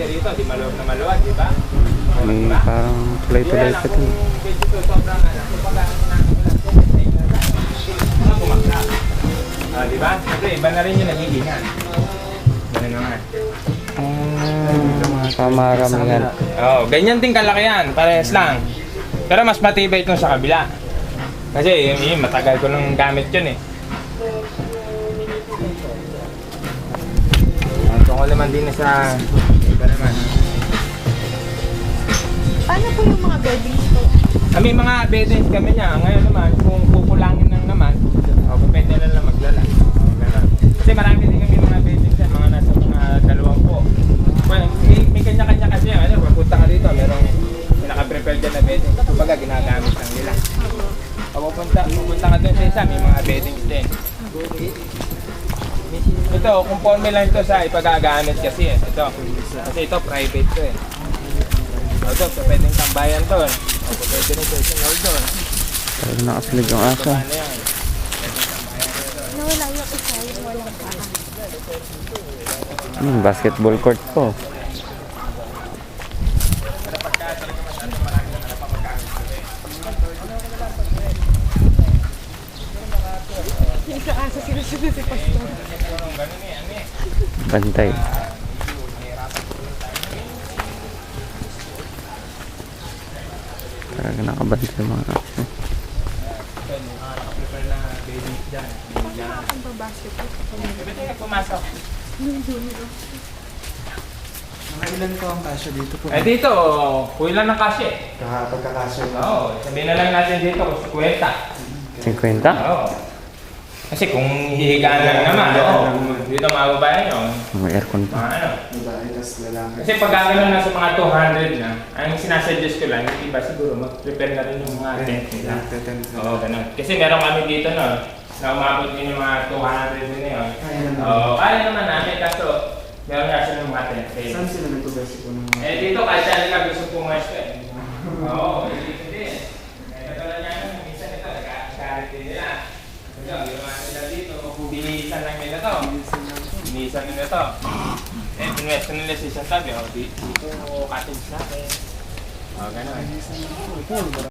Dito, di maluwag na maluwag, di ba? May parang tulay-tulay pa ito. Di ba? Kasi iba na rin yung nagigingan. Ganun naman. Mga kamaramihan. Oo, ganyan din kalaki yan. Parehas lang. Pero mas matibay itong sa kabila. Kasi yun, matagal ko nang gamit yun eh. Tungkol naman din sa iba naman. Paano po yung mga beddings po? Kami mga beddings kami niya. Ngayon naman, kung kukulangin lang naman, pwede na lang maglala. Kasi marami din kami mga beddings yan, mga nasa mga 20. Well, may kanya-kanya kasi yan. Ano, pagpunta ka dito, merong naka-prepare dyan na beddings. Kumbaga, ginagamit lang nila. Pupunta ka dun sa isa, may mga beddings din. Ito, conforme lang ito sa ipagagamit kasi eh. Ito. Kasi ito, private to eh. Ito, pwedeng tambayan to. Pwede rin sa isang hall doon. Pero nakapilig yung aso. Nawala yung isa, yung walang paa. Basketball court po. Yung sa aso, sinusunod si Pastor. Bantay. Talaga nakabantay yung mga aso. Paano makapag-basketball? Pwede nga pumasok. Mga ilan po ang kasya dito po? Eh dito, kulang ng kasya eh. Pagkakasya na. Oo, sabihin na lang natin dito kung 50. 50? Oo. Kasi kung hihigaan lang naman, dito mababayan yun. May aircon pa. Ano. Babae, tas lalaki. Kasi pag gano'n na sa mga 200 na, ang sinasuggest ko lang, yung iba siguro mag-prepare na rin yung mga tent nila. Oo, ganun. Kasi meron kami dito no, na umabot din yung mga 200 din yun. Oo, kaya naman namin kaso meron nga siya ng mga tent. Saan sila nagpabasi po ng mga... Eh dito kahit saan nila gusto pumasto eh. Oo, dito din. Eh katulad nga nun, minsan ito, nagkakarit din nila. Ito, ginawa nila dito, binihisan lang nila to. Binihisan nila to. Eh, pinwesto nila sa isang tabi, dito cottage natin. O, gano'n.